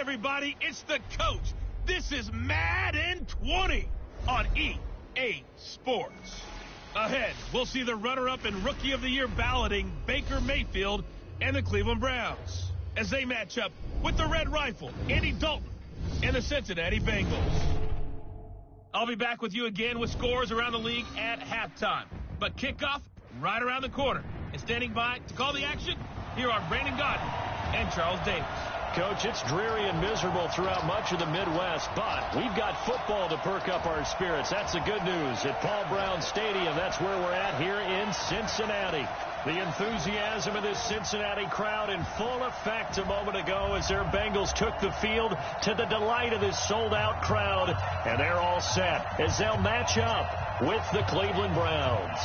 everybody, it's the coach. This is Madden 20 on EA Sports. Ahead, we'll see the runner-up and Rookie of the Year balloting Baker Mayfield and the Cleveland Browns as they match up with the Red Rifle, Andy Dalton, and the Cincinnati Bengals. I'll be back with you again with scores around the league at halftime. But kickoff right around the corner. And standing by to call the action, here are Brandon Godden and Charles Davis. Coach, it's dreary and miserable throughout much of the Midwest, but we've got football to perk up our spirits. That's the good news. At Paul Brown Stadium, that's where we're at here in Cincinnati. The enthusiasm of this Cincinnati crowd in full effect a moment ago as their Bengals took the field to the delight of this sold-out crowd. And they're all set as they'll match up with the Cleveland Browns.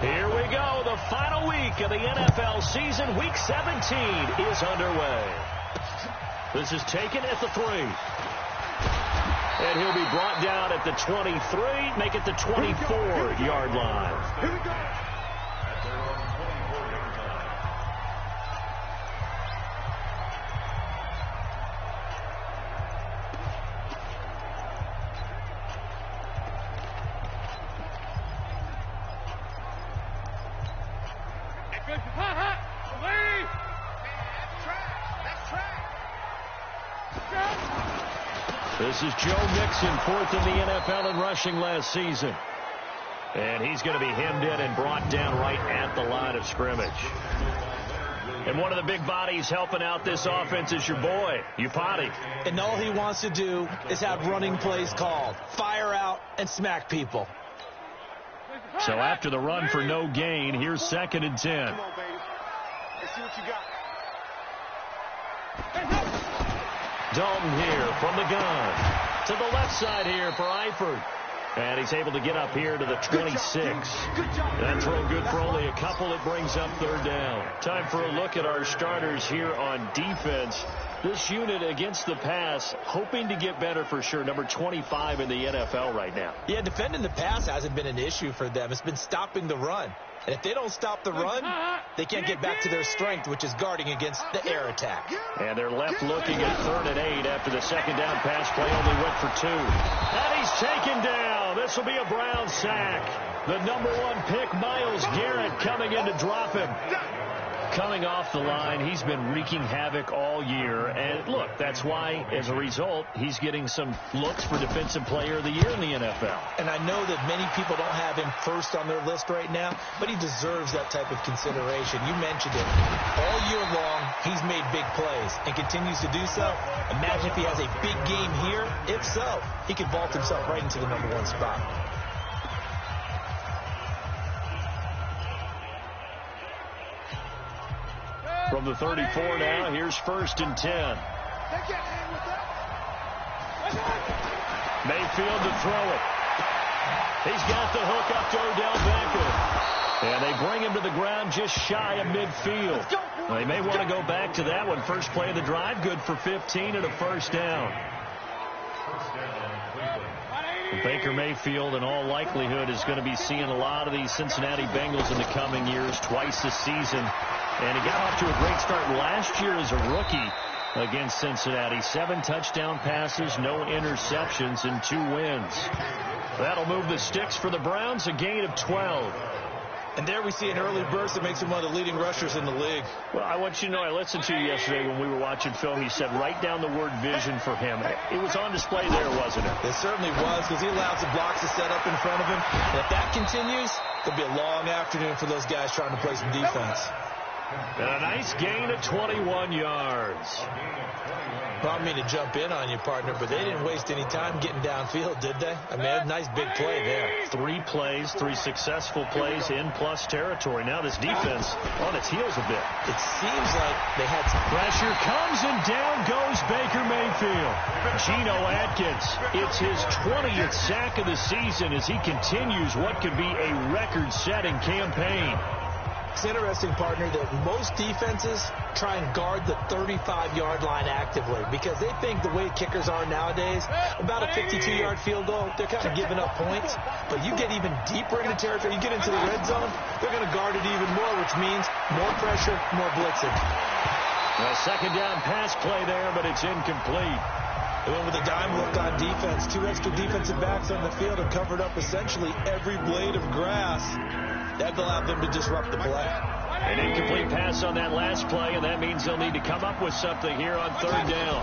Here we go. The final week of the NFL season, Week 17, is underway. This is taken at the 3. And he'll be brought down at the 23, make it the 24-yard line. Here we go. This is Joe Mixon, 4th in the NFL in rushing last season. And he's going to be hemmed in and brought down right at the line of scrimmage. And one of the big bodies helping out this offense is your boy, Upati. And all he wants to do is have running plays called. Fire out and smack people. So after the run for no gain, here's 2nd and 10. Come on, baby. Let's see what you got. Dalton here from the gun. To the left side here for Eifert. And he's able to get up here to the 26. That throw good for only a couple. It brings up 3rd down. Time for a look at our starters here on defense. This unit against the pass, hoping to get better for sure. Number 25 in the NFL right now. Yeah, defending the pass hasn't been an issue for them. It's been stopping the run. And if they don't stop the run, they can't get back to their strength, which is guarding against the air attack. And they're left looking at 3rd and 8 after the 2nd down pass play only went for 2. And he's taken down. This will be a Brown sack. The number 1 pick, Myles Garrett, coming in to drop him. Coming off the line, he's been wreaking havoc all year. And look, that's why, as a result, he's getting some looks for Defensive Player of the Year in the NFL. And I know that many people don't have him first on their list right now, but he deserves that type of consideration. You mentioned it. All year long, he's made big plays and continues to do so. Imagine if he has a big game here. If so, he could vault himself right into the number 1 spot. From the 34 now, here's 1st and 10. Mayfield to throw it. He's got the hook up to Odell Beckham. And they bring him to the ground just shy of midfield. They may want to go back to that one. First play of the drive, good for 15 and a 1st down. Baker Mayfield, in all likelihood, is going to be seeing a lot of these Cincinnati Bengals in the coming years, twice this season. And he got off to a great start last year as a rookie against Cincinnati. 7 touchdown passes, no interceptions, and 2 wins. That'll move the sticks for the Browns, a gain of 12. And there we see an early burst that makes him one of the leading rushers in the league. Well, I want you to know, I listened to you yesterday when we were watching film. He said write down the word vision for him. It was on display there, wasn't it? It certainly was, because he allows the blocks to set up in front of him. And if that continues, there'll be a long afternoon for those guys trying to play some defense. And a nice gain of 21 yards. Well, I don't mean to jump in on you, partner, but they didn't waste any time getting downfield, did they? I mean, a nice big play there. 3 plays, 3 successful plays in plus territory. Now this defense on its heels a bit. It seems like they had some pressure comes, and down goes Baker Mayfield. Geno Atkins, it's his 20th sack of the season as he continues what could be a record-setting campaign. It's interesting, partner, that most defenses try and guard the 35-yard line actively because they think the way kickers are nowadays, about a 52-yard field goal, they're kind of giving up points. But you get even deeper into territory, you get into the red zone, they're going to guard it even more, which means more pressure, more blitzing. A second down pass play there, but it's incomplete. They went with a dime look on defense. 2 extra defensive backs on the field and covered up essentially every blade of grass. That allowed them to disrupt the play. An incomplete pass on that last play, and that means they'll need to come up with something here on third down.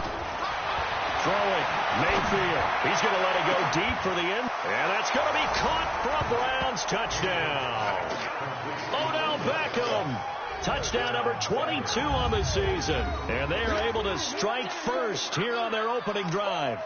Throwing, Mayfield. He's going to let it go deep for the end. And that's going to be caught for a Browns touchdown. Odell Beckham. Touchdown number 22 on the season. And they are able to strike first here on their opening drive.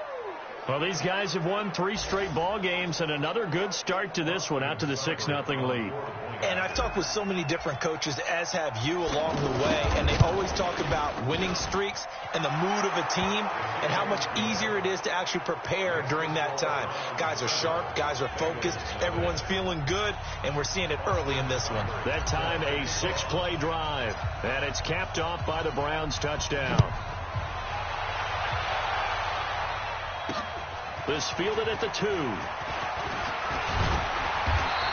Well, these guys have won 3 straight ball games and another good start to this one out to the 6-0 lead. And I've talked with so many different coaches, as have you, along the way, and they always talk about winning streaks and the mood of a team and how much easier it is to actually prepare during that time. Guys are sharp, guys are focused, everyone's feeling good, and we're seeing it early in this one. That time a 6-play drive, and it's capped off by the Browns touchdown. This fielded at the 2.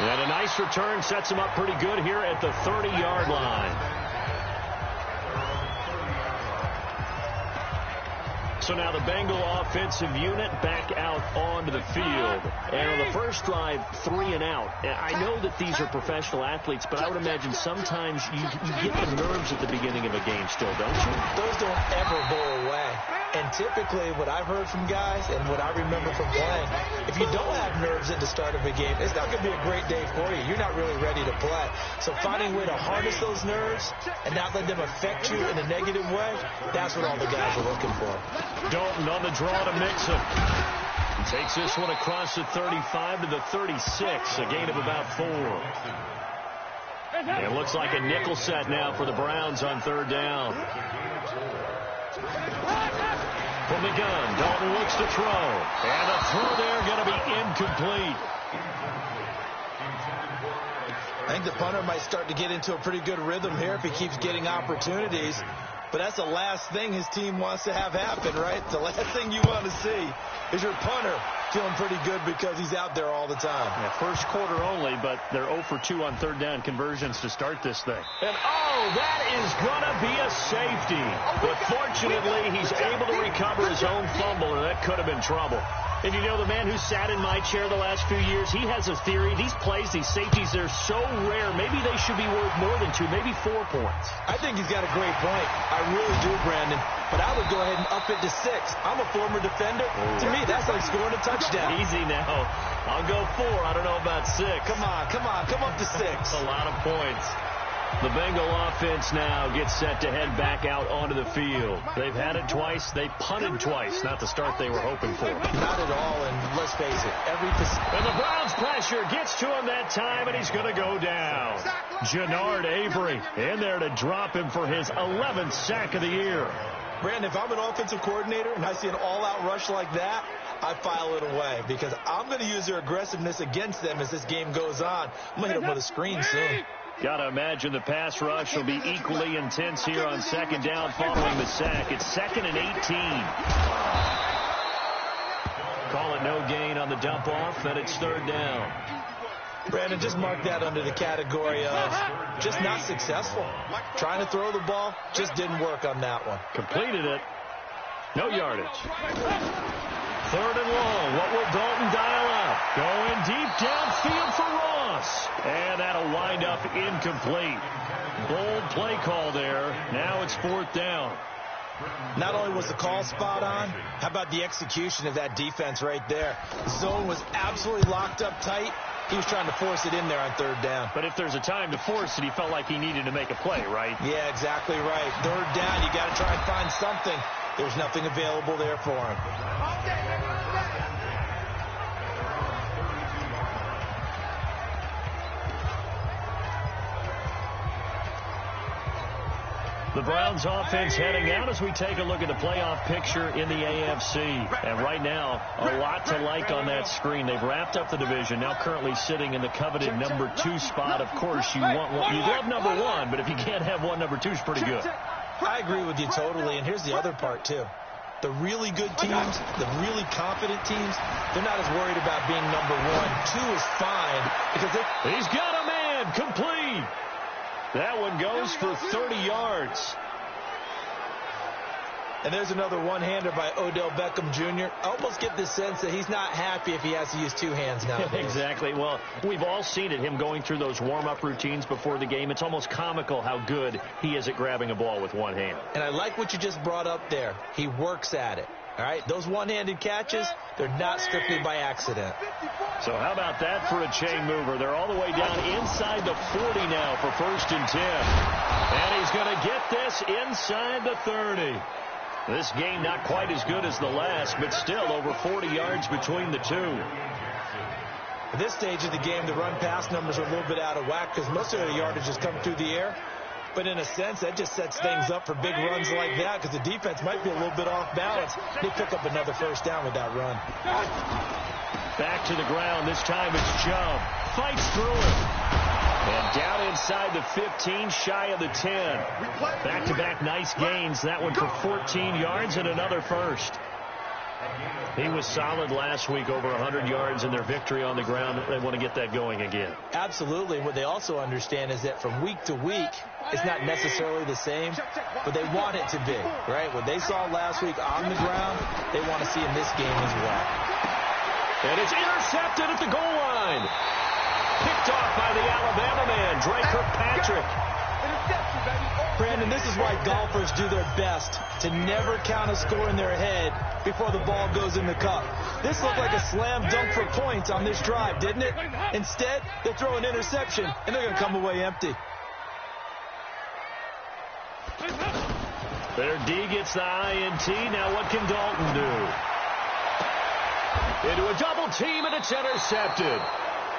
And a nice return sets him up pretty good here at the 30-yard line. So now the Bengal offensive unit back out onto the field. And on the first drive, 3 and out. I know that these are professional athletes, but I would imagine sometimes you get the nerves at the beginning of a game still, don't you? Those don't ever go away. And typically what I've heard from guys and what I remember from playing, if you don't have nerves at the start of a game, it's not going to be a great day for you. You're not really ready to play. So finding a way to harness those nerves and not let them affect you in a negative way, that's what all the guys are looking for. Dalton on the draw to Mixon. He takes this one across the 35 to the 36, a gain of about 4. And it looks like a nickel set now for the Browns on third down. From the gun, Dalton looks to throw. And the throw there going to be incomplete. I think the punter might start to get into a pretty good rhythm here if he keeps getting opportunities. But that's the last thing his team wants to have happen, right? The last thing you want to see is your punter feeling pretty good because he's out there all the time. Yeah, first quarter only, but they're 0 for 2 on third down conversions to start this thing. And, that is going to be a safety. But fortunately, he's able to recover his own fumble, or that could have been trouble. And you know, the man who sat in my chair the last few years, he has a theory. These plays, these safeties, they're so rare. Maybe they should be worth more than 2, maybe 4 points. I think he's got a great point. I really do, Brandon. But I would go ahead and up it to 6. I'm a former defender. To me, that's like scoring a touchdown. Easy now. I'll go 4. I don't know about 6. Come on. Come up to 6. A lot of points. The Bengal offense now gets set to head back out onto the field. They've had it twice. They punted twice. Not the start they were hoping for. Not at all, and let's face it, And the Browns pressure gets to him that time, and he's going to go down. Jannard Avery in there to drop him for his 11th sack of the year. Brandon, if I'm an offensive coordinator and I see an all-out rush like that, I file it away because I'm going to use their aggressiveness against them as this game goes on. I'm going to hit them with a screen soon. Got to imagine the pass rush will be equally intense here on second down following the sack. It's 2nd and 18. Call it no gain on the dump off, and it's third down. Brandon, just mark that under the category of just not successful. Trying to throw the ball, just didn't work on that one. Completed it. No yardage. Third and long. What will Dalton dial up? Going deep downfield for Ross. And that'll wind up incomplete. Bold play call there. Now it's 4th down. Not only was the call spot on, how about the execution of that defense right there? The zone was absolutely locked up tight. He was trying to force it in there on third down. But if there's a time to force it, he felt like he needed to make a play, right? Yeah, exactly right. Third down, you got to try and find something. There's nothing available there for him. The Browns offense heading out as we take a look at the playoff picture in the AFC. And right now, a lot to like on that screen. They've wrapped up the division, now currently sitting in the coveted number 2 spot. Of course, you want one. You love number 1, but if you can't have one, number 2 is pretty good. I agree with you totally, and here's the other part, too. The really good teams, the really competent teams, they're not as worried about being number 1. 2 is fine because he's got a man complete. That one goes for 30 yards. And there's another one-hander by Odell Beckham Jr. I almost get the sense that he's not happy if he has to use 2 hands nowadays. Exactly. Well, we've all seen it, him going through those warm-up routines before the game. It's almost comical how good he is at grabbing a ball with one hand. And I like what you just brought up there. He works at it. All right, those one-handed catches, they're not strictly by accident. So how about that for a chain mover? They're all the way down inside the 40 now for 1st and 10. And he's going to get this inside the 30. This game not quite as good as the last, but still over 40 yards between the two. At this stage of the game, the run-pass numbers are a little bit out of whack because most of their yardage has come through the air. But in a sense, that just sets things up for big runs like that because the defense might be a little bit off balance. They pick up another 1st down with that run. Back to the ground. This time it's Chubb. Fights through it. And down inside the 15, shy of the 10. Back-to-back nice gains. That one for 14 yards and another 1st. He was solid last week, over 100 yards in their victory on the ground. They want to get that going again. Absolutely. What they also understand is that from week to week, it's not necessarily the same, but they want it to be, right? What they saw last week on the ground, they want to see in this game as well. And it's intercepted at the goal line. Picked off by the Alabama man, Dre Kirkpatrick. Brandon, this is why golfers do their best to never count a score in their head before the ball goes in the cup. This looked like a slam dunk for points on this drive, didn't it? Instead, they throw an interception, and they're going to come away empty. Their D gets the INT. Now what can Dalton do? Into a double team, and it's intercepted.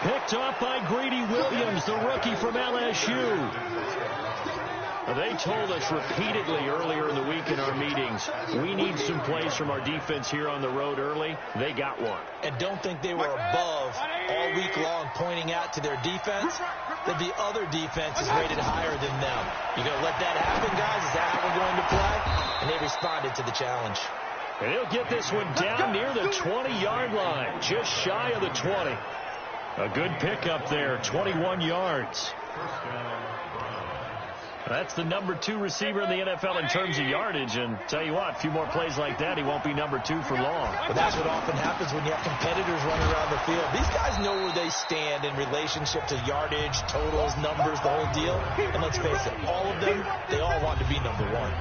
Picked off by Greedy Williams, the rookie from LSU. They told us repeatedly earlier in the week in our meetings, we need some plays from our defense here on the road early. They got one. And don't think they were above all week long pointing out to their defense that the other defense is rated higher than them. You're going to let that happen, guys? Is that how we're going to play? And they responded to the challenge. And he'll get this one down near the 20-yard line, just shy of the 20. A good pickup there, 21 yards. That's the number 2 receiver in the NFL in terms of yardage. And tell you what, a few more plays like that, he won't be number 2 for long. But that's what often happens when you have competitors running around the field. These guys know where they stand in relationship to yardage, totals, numbers, the whole deal. And let's face it, all of them, they all want to be number 1.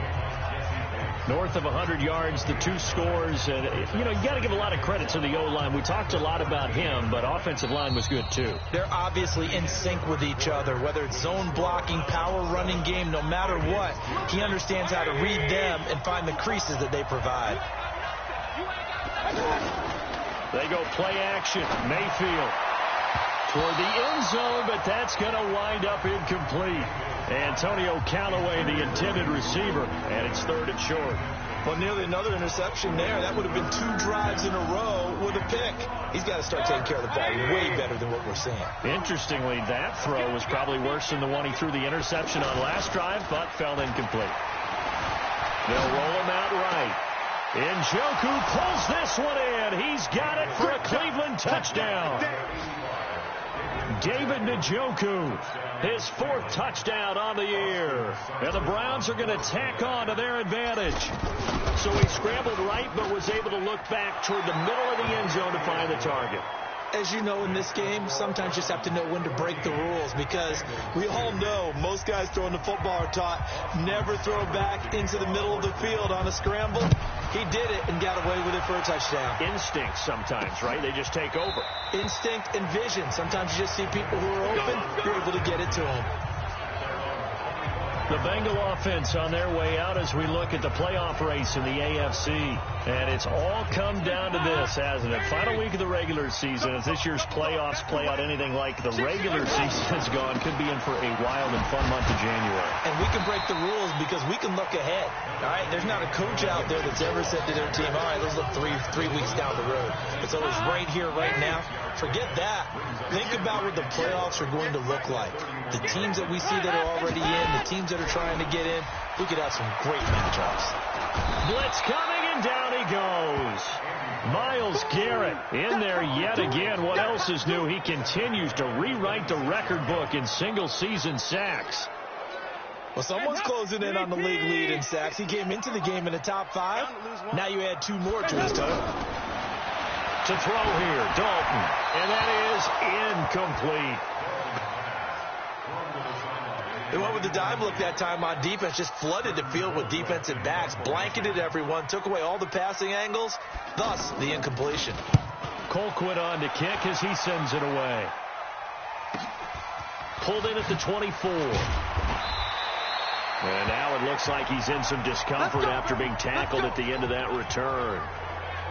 North of 100 yards, the 2 scores. And, you got to give a lot of credit to the O-line. We talked a lot about him, but offensive line was good, too. They're obviously in sync with each other, whether it's zone blocking, power running game, no matter what. He understands how to read them and find the creases that they provide. They go play action. Mayfield toward the end zone, but that's going to wind up incomplete. Antonio Callaway, the intended receiver, and it's 3rd and short. Well, nearly another interception there. That would have been 2 drives in a row with a pick. He's got to start taking care of the ball way better than what we're seeing. Interestingly, that throw was probably worse than the one he threw the interception on last drive, but fell incomplete. They'll roll him out right. Njoku pulls this one in. He's got it for a Cleveland touchdown. David Njoku, his 4th touchdown on the year. And the Browns are going to tack on to their advantage. So he scrambled right, but was able to look back toward the middle of the end zone to find the target. As you know, in this game, sometimes you just have to know when to break the rules because we all know most guys throwing the football are taught never throw back into the middle of the field on a scramble. He did it and got away with it for a touchdown. Instinct sometimes, right? They just take over. Instinct and vision. Sometimes you just see people who are open, you're able to get it to them. The Bengal offense on their way out as we look at the playoff race in the AFC. And it's all come down to this, hasn't it? Final week of the regular season. As this year's playoffs play out anything like the regular season has gone, could be in for a wild and fun month of January. And we can break the rules because we can look ahead. All right, there's not a coach out there that's ever said to their team, all right, let's look three weeks down the road. It's always right here, right now. Forget that. Think about what the playoffs are going to look like. The teams that we see that are already in, the teams that are trying to get in, we could have some great matchups. Blitz coming, and down he goes. Myles Garrett in there yet again. What else is new? He continues to rewrite the record book in single-season sacks. Well, someone's closing in on the league lead in sacks. He came into the game in the top 5. Now you add 2 more to his total. To throw here, Dalton. And that is incomplete. They went with the dive look that time on defense, just flooded the field with defensive backs, blanketed everyone, took away all the passing angles, thus the incompletion. Colquitt on to kick as he sends it away. Pulled in at the 24. And now it looks like he's in some discomfort after being tackled at the end of that return.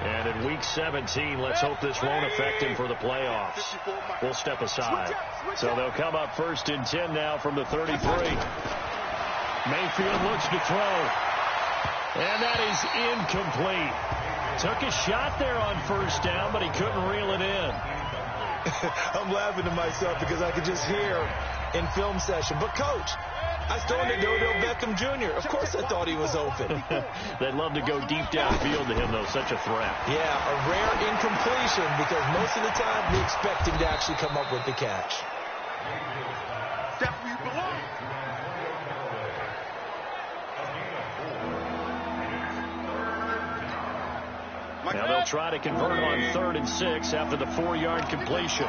And in Week 17, let's hope this won't affect him for the playoffs. We'll step aside. So they'll come up 1st and 10 now from the 33. Mayfield looks to throw. And that is incomplete. Took a shot there on 1st down, but he couldn't reel it in. I'm laughing to myself because I could just hear in film session. But, Coach, I was throwing to Odell Beckham Jr. Of course I thought he was open. They'd love to go deep downfield to him, though. Such a threat. Yeah, a rare incompletion because most of the time we expect him to actually come up with the catch. That's where you belong. Now they'll try to convert on 3rd and 6 after the 4-yard completion.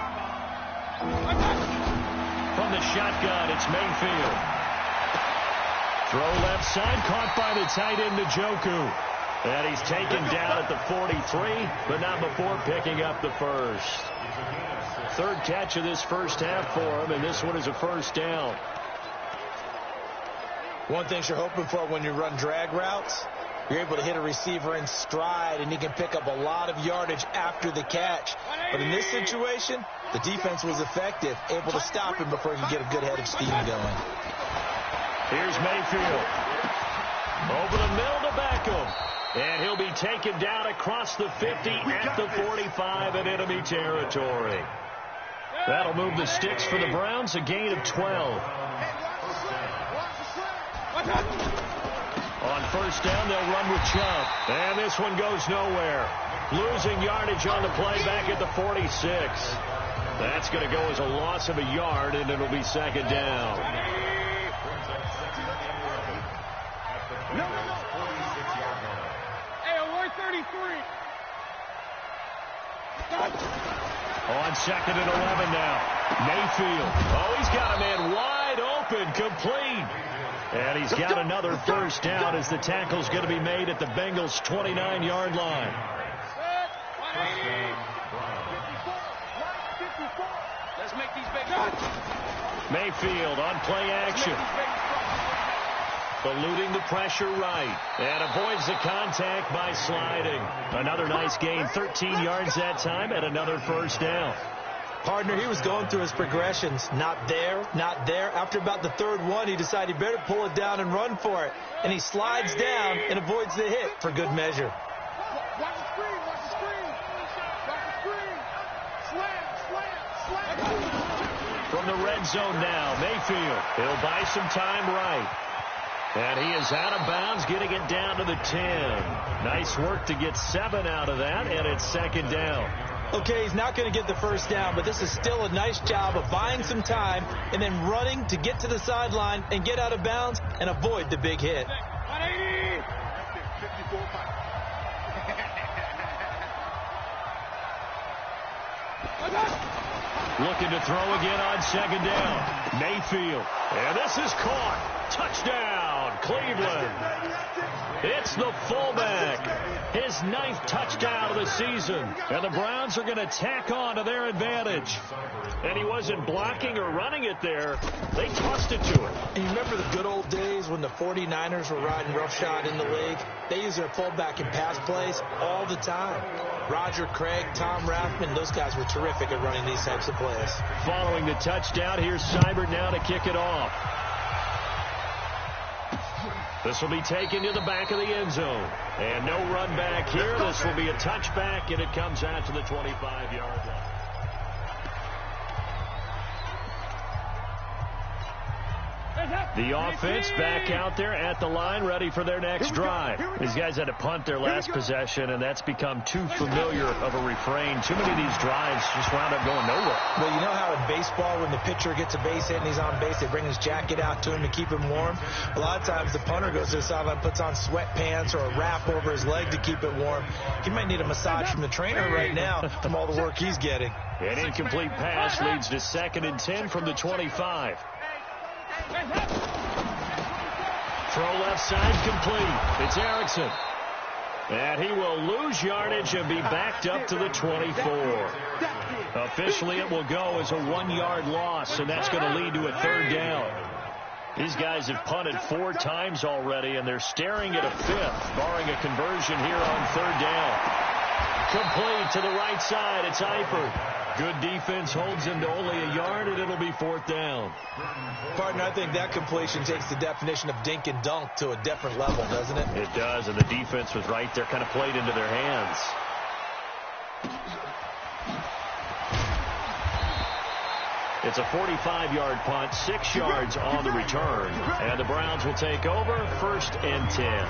From the shotgun, it's Mayfield. Throw left side, caught by the tight end, Njoku. And he's taken down at the 43, but not before picking up the first. 3rd catch of this first half for him, and this one is a 1st down. One thing you're hoping for when you run drag routes, you're able to hit a receiver in stride, and he can pick up a lot of yardage after the catch. But in this situation, the defense was effective, able to stop him before he could get a good head of steam going. Here's Mayfield. Over the middle to Beckham. And he'll be taken down across the 50 at the 45 in enemy territory. That'll move the sticks for the Browns, a gain of 12. On 1st down, they'll run with Chubb. And this one goes nowhere. Losing yardage on the play back at the 46. That's going to go as a loss of a yard, and it'll be 2nd down. No. Hey, alert 33. On 2nd and 11 now. Mayfield. Oh, he's got a man wide open, complete. And he's got another 1st down as the tackle's going to be made at the Bengals' 29-yard line. Let's make these big. Mayfield on play action. Eluding the pressure right. And avoids the contact by sliding. Another nice gain, 13 yards that time, and another 1st down. Partner, he was going through his progressions. Not there, not there. After about the 3rd one, he decided he better pull it down and run for it. And he slides down and avoids the hit for good measure. Watch the screen, watch the screen. Watch the screen. Slam. From the red zone now, Mayfield. He'll buy some time right. And he is out of bounds, getting it down to the 10. Nice work to get 7 out of that, and it's 2nd down. Okay, he's not going to get the 1st down, but this is still a nice job of buying some time and then running to get to the sideline and get out of bounds and avoid the big hit. Looking to throw again on 2nd down. Mayfield. And this is caught. Touchdown, Cleveland. It's the fullback. his 9th touchdown of the season. And the Browns are going to tack on to their advantage. And he wasn't blocking or running it there. They tossed it to him. And you remember the good old days when the 49ers were riding roughshod in the league? They used their fullback in pass plays all the time. Roger Craig, Tom Rathman, those guys were terrific at running these types of plays. Following the touchdown, here's Seibert now to kick it off. This will be taken to the back of the end zone. And no run back here. This will be a touchback, and it comes out to the 25-yard line. The offense back out there at the line, ready for their next drive. These guys had to punt their last possession, and that's become too familiar of a refrain. Too many of these drives just wound up going nowhere. Well, you know how in baseball, when the pitcher gets a base hit and he's on base, they bring his jacket out to him to keep him warm? A lot of times the punter goes to the sideline, puts on sweatpants or a wrap over his leg to keep it warm. He might need a massage from the trainer right now from all the work he's getting. An incomplete pass leads to 2nd and 10 from the 25. Throw left side complete. It's Erickson. And he will lose yardage and be backed up to the 24. Officially, it will go as a 1-yard loss, and that's going to lead to a 3rd down. These guys have punted 4 times already, and they're staring at a 5th, barring a conversion here on 3rd down. Complete to the right side. It's Eifert. Good defense holds him to only a yard, and it'll be 4th down. Partner, I think that completion takes the definition of dink and dunk to a different level, doesn't it? It does, and the defense was right there, kind of played into their hands. It's a 45-yard punt, 6 yards on the return, and the Browns will take over, 1st and 10.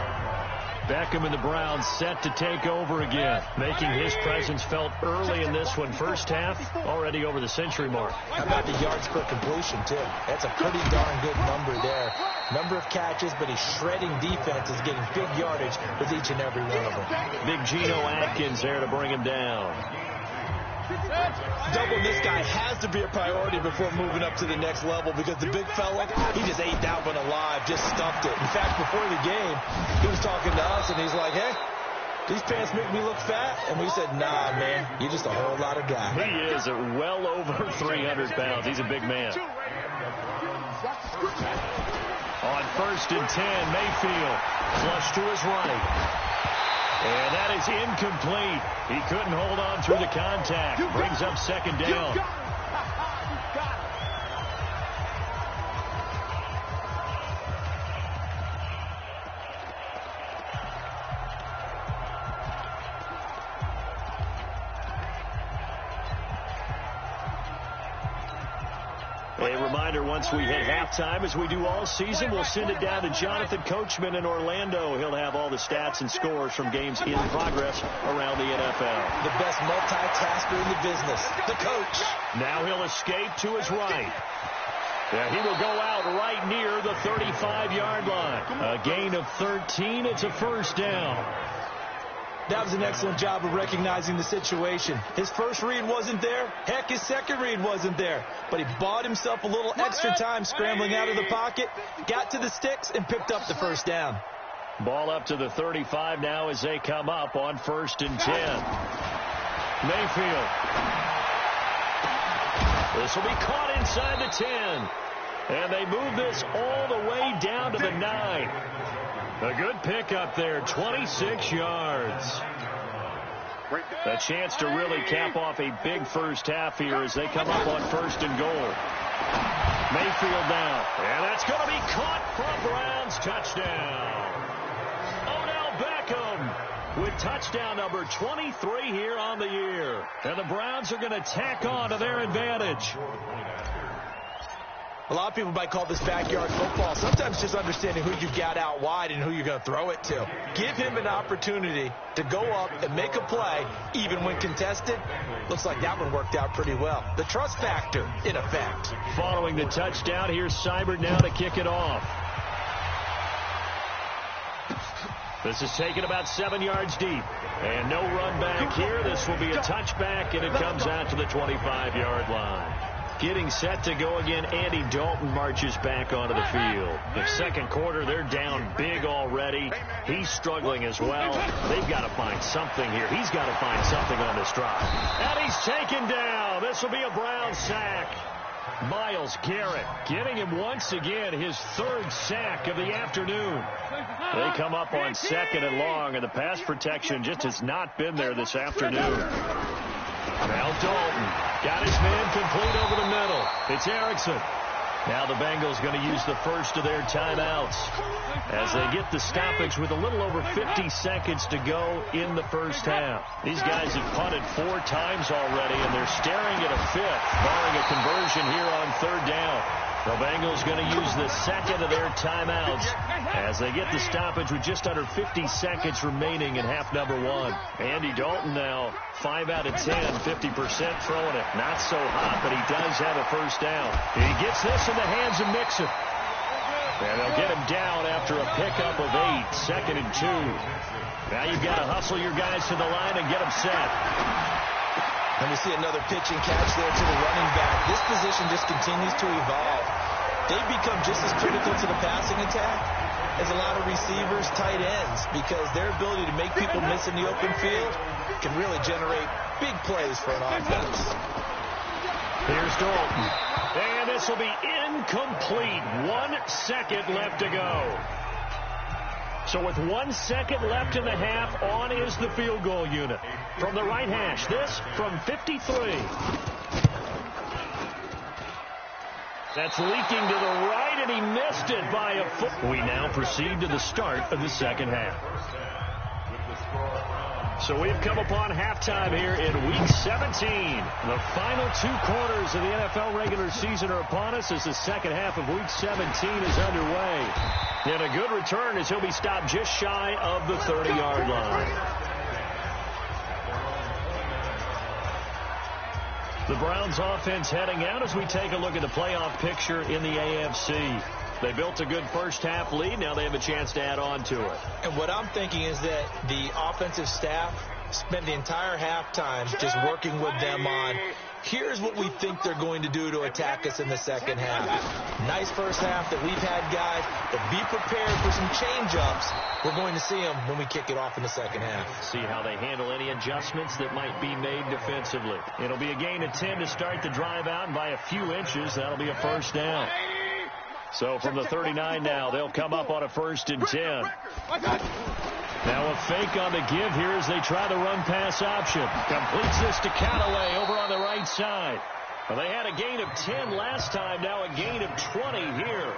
Beckham and the Browns set to take over again, making his presence felt early in this one. First half, already over the century mark. How about the yards per completion, too? That's a pretty darn good number there. Number of catches, but he's shredding defenses, getting big yardage with each and every one of them. Big Geno Atkins there to bring him down. Doubling this guy has to be a priority before moving up to the next level, because the big fella, he just ate that one alive, just stuffed it. In fact, before the game, he was talking to us, and he's like, hey, these pants make me look fat. And we said, nah, man, you're just a whole lot of guy. He is well over 300 pounds. He's a big man. On 1st and 10, Mayfield, flush to his right. And that is incomplete. He couldn't hold on through the contact. Brings up 2nd down. A reminder, once we hit halftime, as we do all season, we'll send it down to Jonathan Coachman in Orlando. He'll have all the stats and scores from games in progress around the NFL. The best multitasker in the business, the coach. Now he'll escape to his right. Yeah, he will go out right near the 35-yard line. A gain of 13. It's a 1st down. That was an excellent job of recognizing the situation. His first read wasn't there. Heck, his second read wasn't there. But he bought himself a little extra time scrambling out of the pocket, got to the sticks, and picked up the 1st down. Ball up to the 35 now as they come up on 1st and 10. Mayfield. This will be caught inside the 10. And they move this all the way down to the 9. A good pickup there, 26 yards. A chance to really cap off a big first half here as they come up on 1st and goal. Mayfield now, and that's going to be caught for a Browns touchdown. Odell Beckham with touchdown number 23 here on the year. And the Browns are going to tack on to their advantage. A lot of people might call this backyard football. Sometimes just understanding who you got out wide and who you're going to throw it to. Give him an opportunity to go up and make a play, even when contested. Looks like that one worked out pretty well. The trust factor, in effect. Following the touchdown, here's Seibert now to kick it off. This is taken about 7 yards deep. And no run back here. This will be a touchback, and it comes out to the 25-yard line. getting set to go again. Andy Dalton marches back onto the field. The second quarter, they're down big already. He's struggling as well. They've got to find something here. He's got to find something on this drive. And he's taken down. This will be a Brown sack. Myles Garrett getting him once again his third sack of the afternoon. They come up on 2nd and long, and the pass protection just has not been there this afternoon. Now Dalton got his man complete over the middle. It's Erickson. Now the Bengals going to use the first of their timeouts as they get the stoppage with a little over 50 seconds to go in the first half. These guys have punted 4 times already, and they're staring at a 5th, barring a conversion here on 3rd down. The Bengals going to use the second of their timeouts as they get the stoppage with just under 50 seconds remaining in half number 1. Andy Dalton now 5 out of 10, 50% throwing it. Not so hot, but he does have a first down. He gets this in the hands of Mixon. And they'll get him down after a pickup of 8, 2nd and 2. Now you've got to hustle your guys to the line and get them set. And we see another pitch and catch there to the running back. This position just continues to evolve. They've become just as critical to the passing attack as a lot of receivers, tight ends, because their ability to make people miss in the open field can really generate big plays for an offense. Here's Dalton. And this will be incomplete. 1 second left to go. So with 1 second left in the half, on is the field goal unit. From the right hash, this from 53. That's leaking to the right, and he missed it by a foot. We now proceed to the start of the second half. So we've come upon halftime here in Week 17. The final 2 quarters of the NFL regular season are upon us as the second half of Week 17 is underway. And a good return as he'll be stopped just shy of the 30-yard line. The Browns offense heading out as we take a look at the playoff picture in the AFC. They built a good first half lead. Now they have a chance to add on to it. And what I'm thinking is that the offensive staff spent the entire halftime just working with them on, here's what we think they're going to do to attack us in the second half. Nice first half that we've had, guys, but be prepared for some change-ups. We're going to see them when we kick it off in the second half. See how they handle any adjustments that might be made defensively. It'll be a gain of 10 to start the drive out, and by a few inches, that'll be a first down. So from the 39 now, they'll come up on a 1st and 10. Now a fake on the give here as they try the run-pass option. Completes this to Callaway over on the right side. Well, they had a gain of 10 last time, now a gain of 20 here.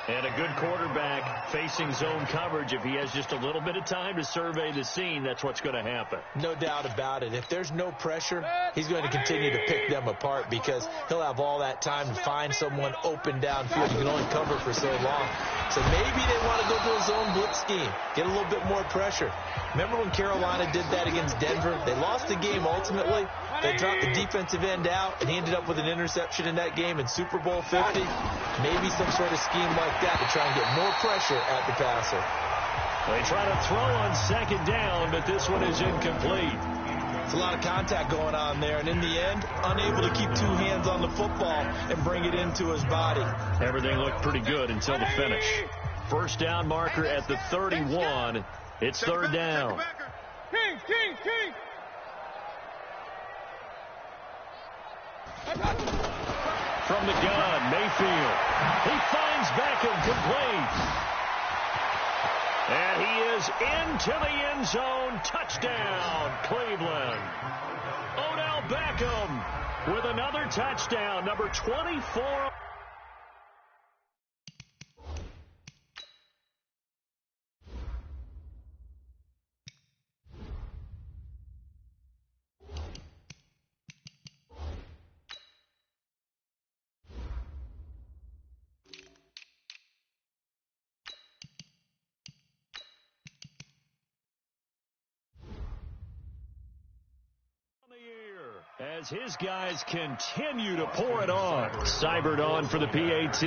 And a good quarterback facing zone coverage. If he has just a little bit of time to survey the scene, that's what's going to happen. No doubt about it. If there's no pressure, he's going to continue to pick them apart because he'll have all that time to find someone open downfield. You can only cover for so long. So maybe they want to go to a zone blitz scheme, get a little bit more pressure. Remember when Carolina did that against Denver? They lost the game ultimately. They dropped the defensive end out, and he ended up with an interception in that game in Super Bowl 50. Maybe some sort of scheme like that to try and get more pressure at the passer. They try to throw on 2nd down, but this one is incomplete. It's a lot of contact going on there, and in the end, unable to keep 2 hands on the football and bring it into his body. Everything looked pretty good until the finish. First down marker at the 31. It's 3rd down. King. From the gun, Mayfield. He finds Beckham complete. And he is into the end zone. Touchdown, Cleveland. Odell Beckham with another touchdown, number 24. As his guys continue to pour it on. Seibert on for the PAT.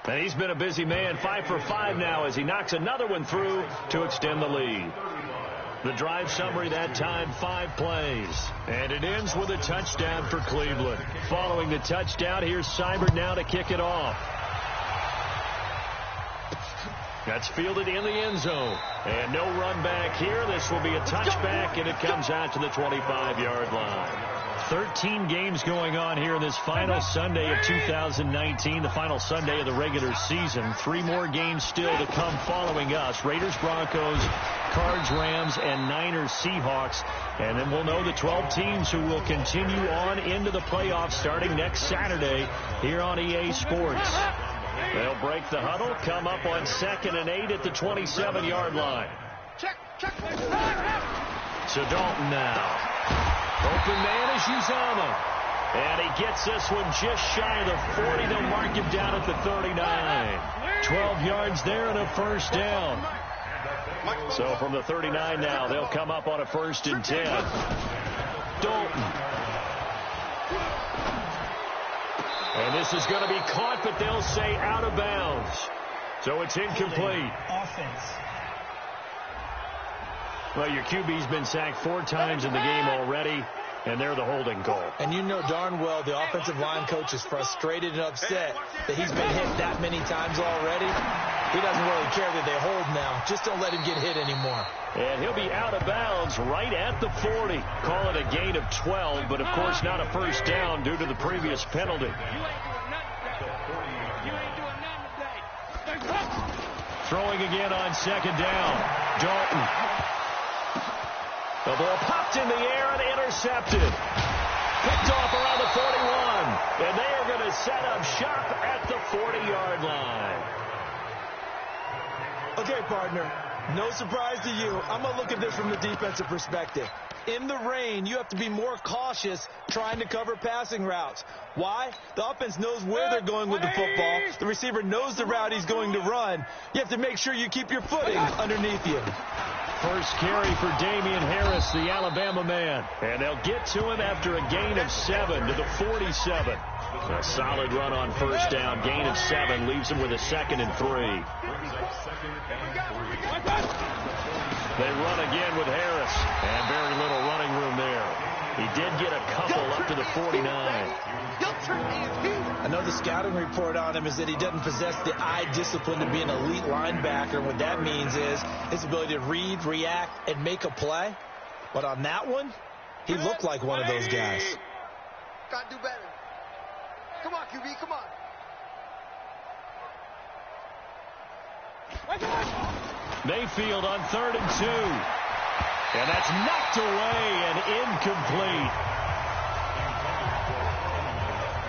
And he's been a busy man, 5 for 5 now as he knocks another one through to extend the lead. The drive summary that time, 5 plays. And it ends with a touchdown for Cleveland. Following the touchdown, here's Seibert now to kick it off. That's fielded in the end zone. And no run back here. This will be a touchback, and it comes out to the 25-yard line. 13 games going on here in this final Sunday of 2019, the final Sunday of the regular season. 3 more games still to come following us. Raiders, Broncos, Cards, Rams, and Niners, Seahawks. And then we'll know the 12 teams who will continue on into the playoffs starting next Saturday here on EA Sports. They'll break the huddle, come up on 2nd and 8 at the 27-yard line. Check. So Dalton now. Open man is Uzama. And he gets this one just shy of the 40. They'll mark him down at the 39. 12 yards there and a first down. So from the 39 now, they'll come up on a 1st and 10. Dalton. And this is going to be caught, but they'll say out of bounds. So it's incomplete. Offense. Well, your QB's been sacked 4 times in the game already, and they're the holding call. And you know darn well the offensive line coach is frustrated and upset that he's been hit that many times already. He doesn't really care that they hold now. Just don't let him get hit anymore. And he'll be out of bounds right at the 40. Call it a gain of 12, but of course not a first down due to the previous penalty. Throwing again on 2nd down. Dalton. The ball popped in the air and intercepted. Picked off around the 41. And they are going to set up shop at the 40-yard line. Okay, partner. No surprise to you. I'm going to look at this from the defensive perspective. In the rain, you have to be more cautious trying to cover passing routes. Why? The offense knows where they're going with the football. The receiver knows the route he's going to run. You have to make sure you keep your footing underneath you. First carry for Damian Harris, the Alabama man. And they'll get to him after a gain of 7 to the 47. A solid run on first down. Gain of 7 leaves him with a 2nd and 3. They run again with Harris. And very little running room there. He did get a couple up to the 49. I know the scouting report on him is that he doesn't possess the eye discipline to be an elite linebacker. What that means is his ability to read, react, and make a play. But on that one, he looked like one of those guys. Gotta do better. Come on, QB, come on. Mayfield on 3rd and 2. And that's knocked away and incomplete.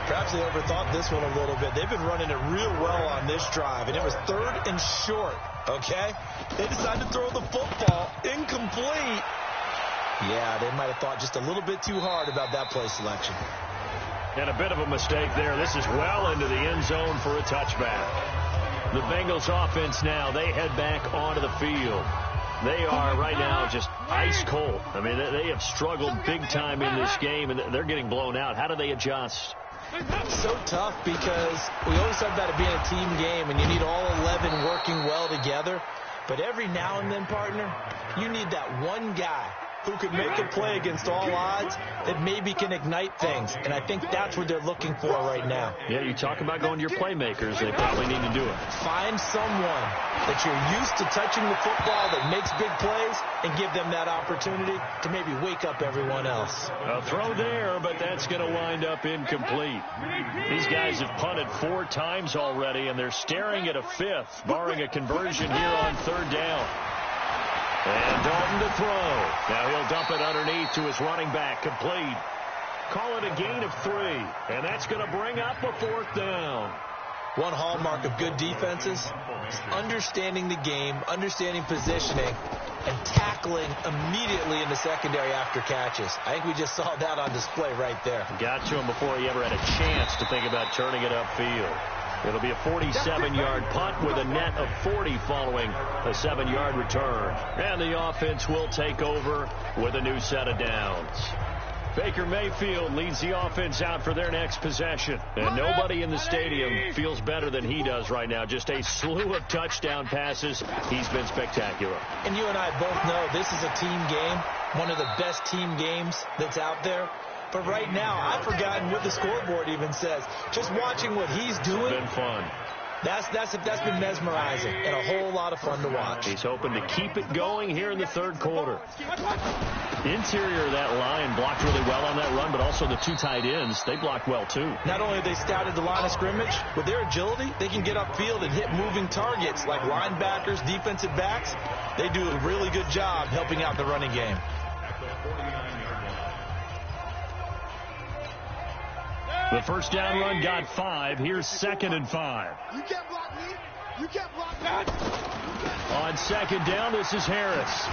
Perhaps they overthought this one a little bit. They've been running it real well on this drive, and it was 3rd and short, okay? They decided to throw the football incomplete. Yeah, they might have thought just a little bit too hard about that play selection. And a bit of a mistake there. This is well into the end zone for a touchback. The Bengals offense now, they head back onto the field. They are right now just ice cold. I mean, they have struggled big time in this game, and they're getting blown out. How do they adjust? So tough because we always talk about it being a team game, and you need all 11 working well together. But every now and then, partner, you need that one guy who could make a play against all odds that maybe can ignite things. And I think that's what they're looking for right now. Yeah, you talk about going to your playmakers. They probably need to do it. Find someone that you're used to touching the football that makes big plays and give them that opportunity to maybe wake up everyone else. A throw there, but that's going to wind up incomplete. These guys have punted 4 times already, and they're staring at a 5th, barring a conversion here on 3rd down. And Dalton to throw. Now he'll dump it underneath to his running back. Complete. Call it a gain of 3. And that's going to bring up a 4th down. One hallmark of good defenses is understanding the game, understanding positioning, and tackling immediately in the secondary after catches. I think we just saw that on display right there. Got to him before he ever had a chance to think about turning it upfield. It'll be a 47-yard punt with a net of 40 following a 7-yard return. And the offense will take over with a new set of downs. Baker Mayfield leads the offense out for their next possession. And nobody in the stadium feels better than he does right now. Just a slew of touchdown passes. He's been spectacular. And you and I both know this is a team game, one of the best team games that's out there. But right now, I've forgotten what the scoreboard even says. Just watching what he's doing. It's been fun. That's been mesmerizing and a whole lot of fun to watch. He's hoping to keep it going here in the third quarter. Interior of that line blocked really well on that run, but also the two tight ends, they blocked well too. Not only have they scouted the line of scrimmage, with their agility, they can get upfield and hit moving targets like linebackers, defensive backs. They do a really good job helping out the running game. The first down run got 5. Here's 2nd and 5. You can't block me. You can't block that. On second down, this is Harris.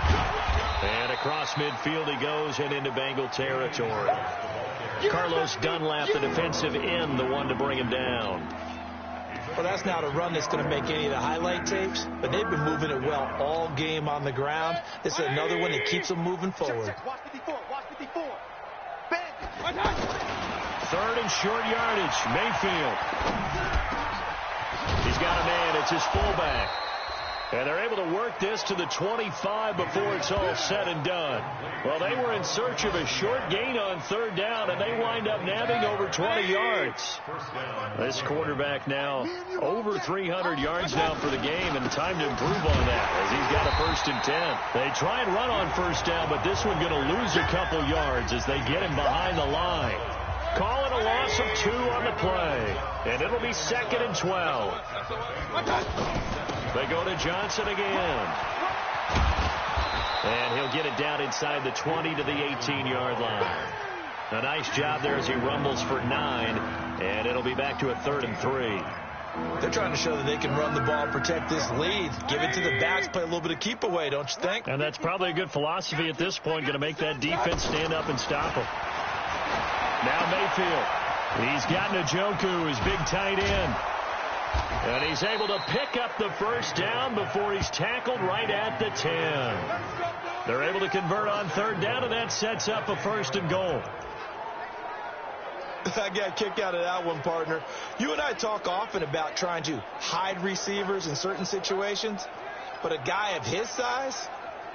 And across midfield he goes and into Bengal territory. Carlos Dunlap, the defensive end, the one to bring him down. Well, that's not a run that's going to make any of the highlight tapes, but they've been moving it well all game on the ground. This is another one that keeps them moving forward. Watch 54. Watch 54. Bend. Third and short yardage. Mayfield. He's got a man. It's his fullback. And they're able to work this to the 25 before it's all said and done. Well, they were in search of a short gain on third down, and they wind up nabbing over 20 yards. This quarterback now over 300 yards now for the game, and time to improve on that as he's got a 1st and 10. They try and run on first down, but this one going to lose a couple yards as they get him behind the line. Call it a loss of 2 on the play, and it'll be 2nd and 12. They go to Johnson again. And he'll get it down inside the 20 to the 18-yard line. A nice job there as he rumbles for 9, and it'll be back to a 3rd and 3. They're trying to show that they can run the ball, protect this lead, give it to the backs, play a little bit of keep away, don't you think? And that's probably a good philosophy at this point, going to make that defense stand up and stop him. Now Mayfield. He's got Njoku, his big tight end. And he's able to pick up the first down before he's tackled right at the 10. They're able to convert on third down, and that sets up a 1st and goal. I got a kick out of that one, partner. You and I talk often about trying to hide receivers in certain situations, but a guy of his size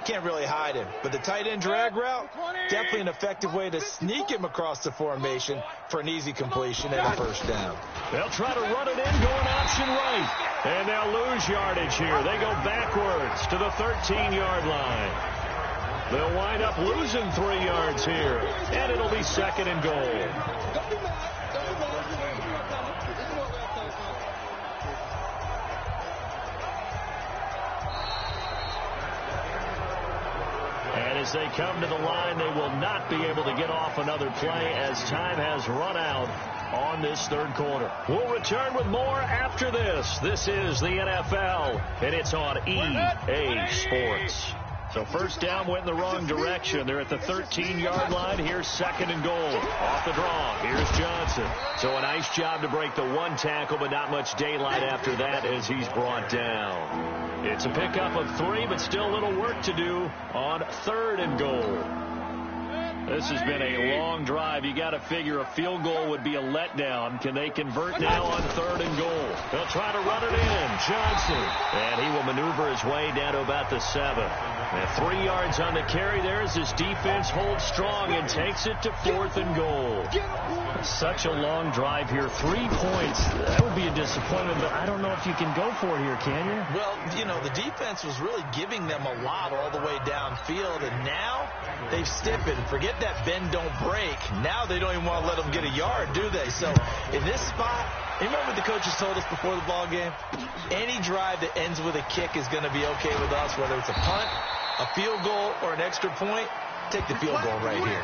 can't really hide him. But the tight end drag route, definitely an effective way to sneak him across the formation for an easy completion and a 1st down. They'll try to run it in, going option right. And they'll lose yardage here. They go backwards to the 13-yard line. They'll wind up losing 3 yards here. And it'll be 2nd and goal. And as they come to the line, they will not be able to get off another play as time has run out on this third quarter. We'll return with more after this. This is the NFL, and it's on EA Sports. So first down went in the wrong direction. They're at the 13-yard line. Here's 2nd and goal. Off the draw. Here's Johnson. So a nice job to break the 1 tackle, but not much daylight after that as he's brought down. It's a pickup of 3, but still a little work to do on 3rd and goal. This has been a long drive. You got to figure a field goal would be a letdown. Can they convert now on 3rd and goal? They'll try to run it in. Johnson. And he will maneuver his way down to about the 7. And 3 yards on the carry there as his defense holds strong and takes it to 4th and goal. Such a long drive here. 3 points. That would be a disappointment, but I don't know if you can go for it here, can you? Well, you know, the defense was really giving them a lot all the way downfield, and now they've stiffened. Forget that bend, don't break. Now they don't even want to let them get a yard, do they? So in this spot, remember what the coaches told us before the ball game? Any drive that ends with a kick is going to be okay with us, whether it's a punt, a field goal, or an extra point. Take the field goal right here.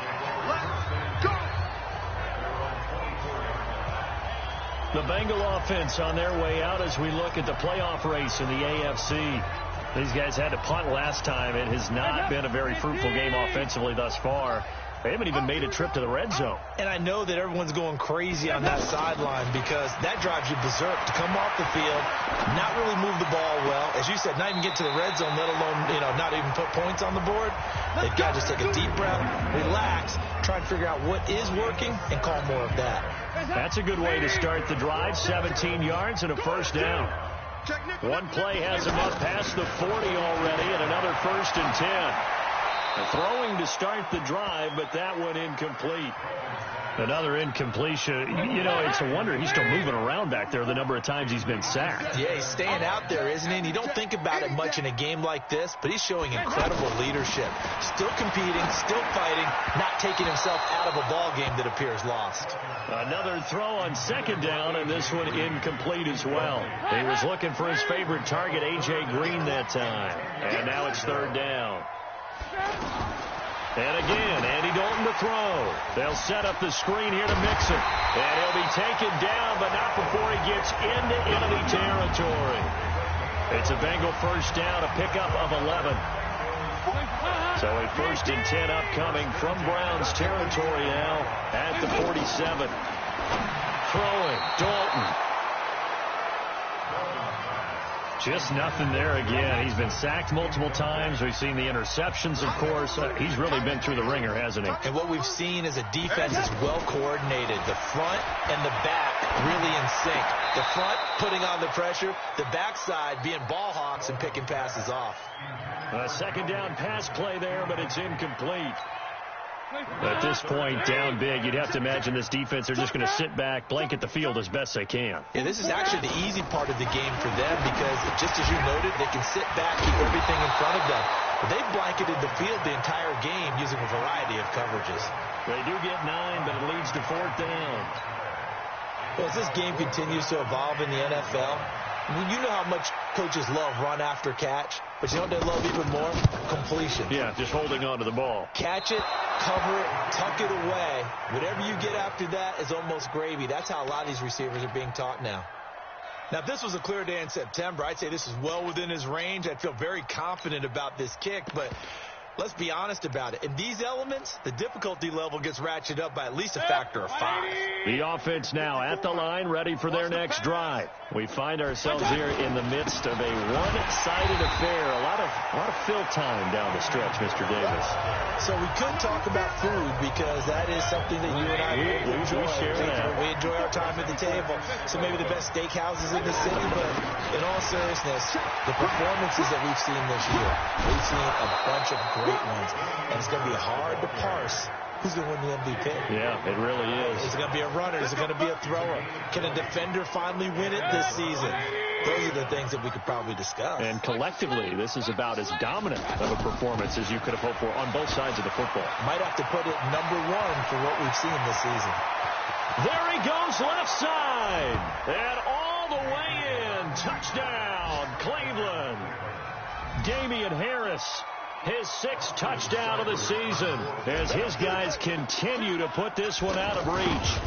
The Bengal offense on their way out as we look at the playoff race in the AFC. These guys had to punt last time. It has not been a very fruitful game offensively thus far. They haven't even made a trip to the red zone. And I know that everyone's going crazy on that sideline because that drives you berserk to come off the field, not really move the ball well. As you said, not even get to the red zone, let alone, not even put points on the board. They've got to just take a deep breath, relax, try to figure out what is working, and call more of that. That's a good way to start the drive. 17 yards and a first down. One play has him up past the 40 already, and another 1st and 10. Throwing to start the drive, but that one incomplete. Another incompletion. It's a wonder he's still moving around back there the number of times he's been sacked. Yeah, he's staying out there, isn't he? And you don't think about it much in a game like this, but he's showing incredible leadership. Still competing, still fighting, not taking himself out of a ball game that appears lost. Another throw on 2nd down, and this one incomplete as well. He was looking for his favorite target, A.J. Green, that time. And now it's 3rd down. And again, Andy Dalton to throw. They'll set up the screen here to Mixon. And he'll be taken down, but not before he gets into enemy territory. It's a Bengal first down, a pickup of 11. So a 1st and 10 upcoming from Browns territory now at the 47. Throwing, Dalton. Just nothing there again. He's been sacked multiple times. We've seen the interceptions, of course. He's really been through the ringer, hasn't he? And what we've seen is a defense that's well coordinated. The front and the back really in sync. The front putting on the pressure. The backside being ball hawks and picking passes off. A 2nd down pass play there, but it's incomplete. At this point, down big, you'd have to imagine this defense, they're just going to sit back, blanket the field as best they can. Yeah, this is actually the easy part of the game for them because, just as you noted, they can sit back, keep everything in front of them. But they've blanketed the field the entire game using a variety of coverages. They do get 9, but it leads to 4th down. Well, as this game continues to evolve in the NFL, you know how much coaches love run after catch, but you know what they love even more? Completion. Yeah, just holding on to the ball. Catch it, cover it, tuck it away. Whatever you get after that is almost gravy. That's how a lot of these receivers are being taught now. Now, if this was a clear day in September, I'd say this is well within his range. I'd feel very confident about this kick, but let's be honest about it. In these elements, the difficulty level gets ratcheted up by at least a factor of 5. The offense now at the line, ready for their next drive. We find ourselves here in the midst of a one-sided affair. A lot of fill time down the stretch, Mr. Davis. So we could talk about food because that is something that you and I enjoy. We enjoy our time at the table. So maybe the best steakhouses in the city, but in all seriousness, the performances that we've seen this year, we've seen a bunch of great ones, and it's going to be hard to parse who's going to win the MVP. Yeah, it really is. Is it going to be a runner? Is it going to be a thrower? Can a defender finally win it this season? Those are the things that we could probably discuss. And collectively, this is about as dominant of a performance as you could have hoped for on both sides of the football. Might have to put it number 1 for what we've seen this season. There he goes, left side. And all the way in. Touchdown, Cleveland. Damian Harris. His 6th touchdown of the season as his guys continue to put this one out of reach.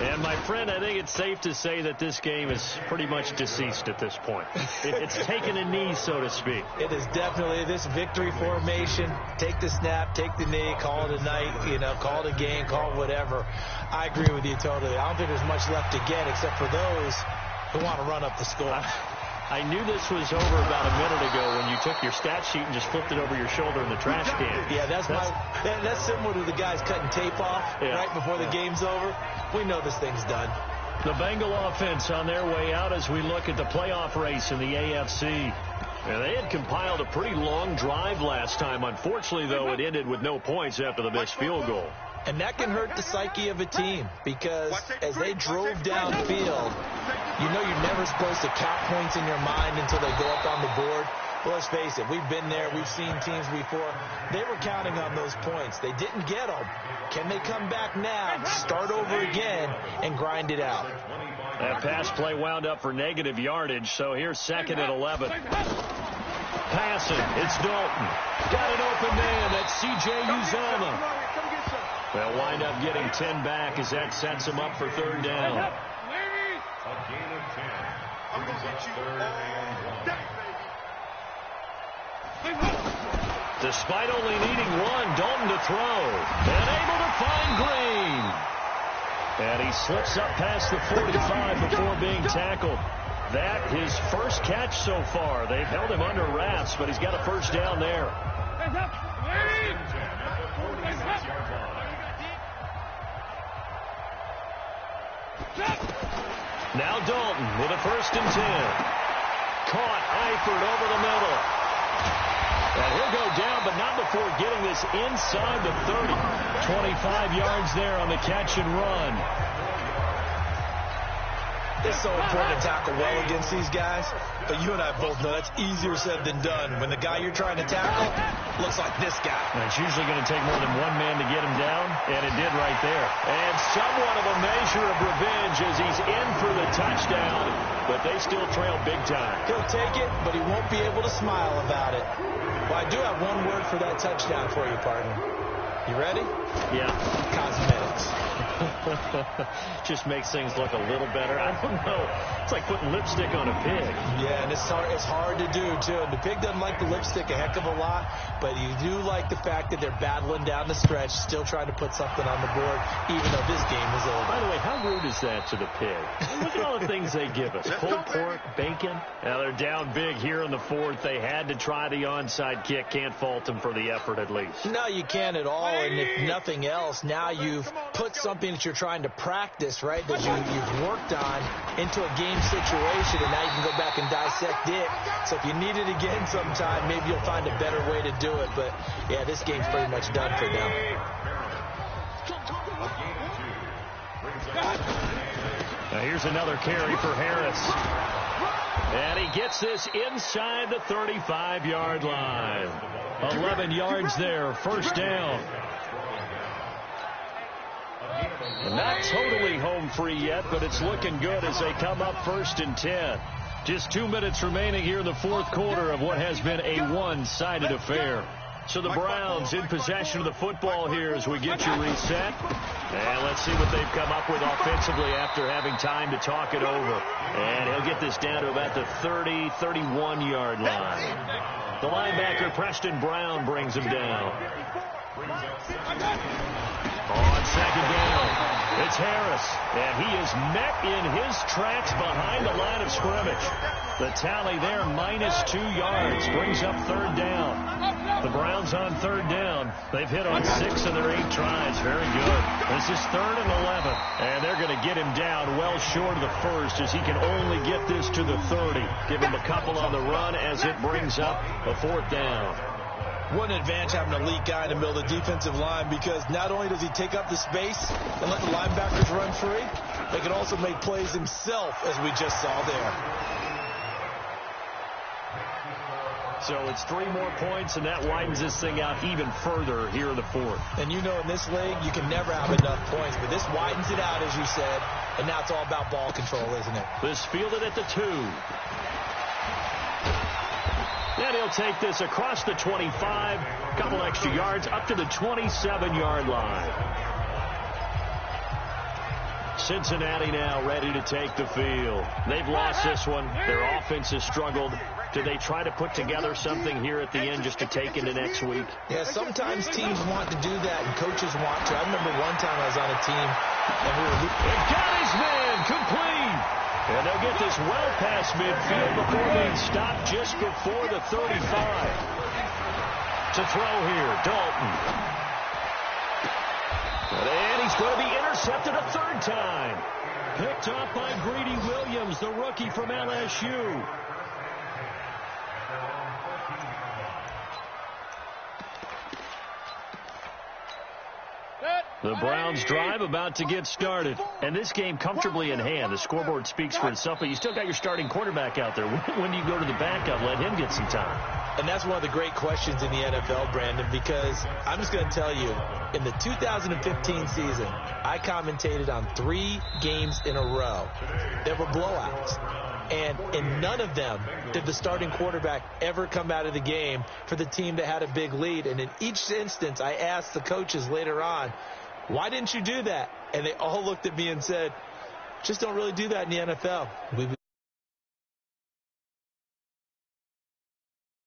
And, my friend, I think it's safe to say that this game is pretty much deceased at this point. It's taken a knee, so to speak. It is definitely this victory formation. Take the snap, take the knee, call it a night, call it a game, call it whatever. I agree with you totally. I don't think there's much left to get except for those who want to run up the score. I knew this was over about a minute ago when you took your stat sheet and just flipped it over your shoulder in the trash can. Yeah, that's similar to the guys cutting tape off right before the game's over. We know this thing's done. The Bengal offense on their way out as we look at the playoff race in the AFC. And they had compiled a pretty long drive last time. Unfortunately, though, it ended with no points after the missed field goal. And that can hurt the psyche of a team because as they drove downfield, you know you're never supposed to count points in your mind until they go up on the board. Well, let's face it, we've been there. We've seen teams before. They were counting on those points. They didn't get them. Can they come back now, start over again, and grind it out? That pass play wound up for negative yardage, so here's 2nd and 11. Passing, it's Dalton. Got an open man, that's C.J. Uzomah. They'll wind up getting 10 back as that sets them up for 3rd down. A gain of 10. I'm going to get you all day. Despite only needing one, Dalton to throw. And able to find Green. And he slips up past the 45 before being tackled. That his first catch so far. They've held him under wraps, but he's got a first down there. Now Dalton with a 1st and 10. Caught Eifert over the middle. And he'll go down, but not before getting this inside the 30. 25 yards there on the catch and run. It's so important to tackle well against these guys, but you and I both know that's easier said than done. When the guy you're trying to tackle looks like this guy. And it's usually going to take more than one man to get him down, and it did right there. And somewhat of a measure of revenge as he's in for the touchdown, but they still trail big time. He'll take it, but he won't be able to smile about it. Well, I do have one word for that touchdown for you, partner. You ready? Yeah. Cosmetics. Just makes things look a little better. I don't know. It's like putting lipstick on a pig. Yeah, and it's hard to do, too. And the pig doesn't like the lipstick a heck of a lot, but you do like the fact that they're battling down the stretch, still trying to put something on the board, even though this game is over. By the way, how rude is that to the pig? Look at all the things they give us. Pulled pork, bacon. Now they're down big here in the 4th. They had to try the onside kick. Can't fault them for the effort at least. No, you can't at all. And if nothing else, now you've put something that you're trying to practice, right, that you've worked on into a game situation, and now you can go back and dissect it. So if you need it again sometime, maybe you'll find a better way to do it. But, yeah, this game's pretty much done for them. Now here's another carry for Harris. And he gets this inside the 35-yard line. 11 yards there, first down. Not totally home free yet, but it's looking good as they come up 1st and 10. Just 2 minutes remaining here in the 4th quarter of what has been a one-sided affair. So the Browns in possession of the football here as we get you reset. And let's see what they've come up with offensively after having time to talk it over. And he'll get this down to about the 30, 31-yard line. The linebacker, Preston Brown, brings him down. On 2nd down, it's Harris, and he is met in his tracks behind the line of scrimmage. The tally there, -2 yards, brings up 3rd down. The Browns on 3rd down. They've hit on 6 of their 8 tries. Very good. This is 3rd and 11, and they're going to get him down well short of the 1st as he can only get this to the 30. Give him a couple on the run as it brings up a 4th down. What an advantage having an elite guy in the middle of the defensive line, because not only does he take up the space and let the linebackers run free, they can also make plays himself, as we just saw there. So it's 3 more points, and that widens this thing out even further here in the 4th. And you know in this league, you can never have enough points, but this widens it out, as you said, and now it's all about ball control, isn't it? This fielded at the 2. Then he'll take this across the 25, a couple extra yards, up to the 27-yard line. Cincinnati now ready to take the field. They've lost this one. Their offense has struggled. Do they try to put together something here at the end just to take into next week? Yeah, sometimes teams want to do that, and coaches want to. I remember one time I was on a team, and we were... It got his man complete. And they'll get this well past midfield before being stopped just before the 35. To throw here, Dalton. And he's going to be intercepted a 3rd time. Picked up by Greedy Williams, the rookie from LSU. The Browns drive about to get started. And this game comfortably in hand. The scoreboard speaks for itself, but you still got your starting quarterback out there. When do you go to the backup? Let him get some time. And that's one of the great questions in the NFL, Brandon, because I'm just going to tell you, in the 2015 season, I commentated on 3 games in a row. There were blowouts. And in none of them did the starting quarterback ever come out of the game for the team that had a big lead. And in each instance, I asked the coaches later on, why didn't you do that? And they all looked at me and said, just don't really do that in the NFL. We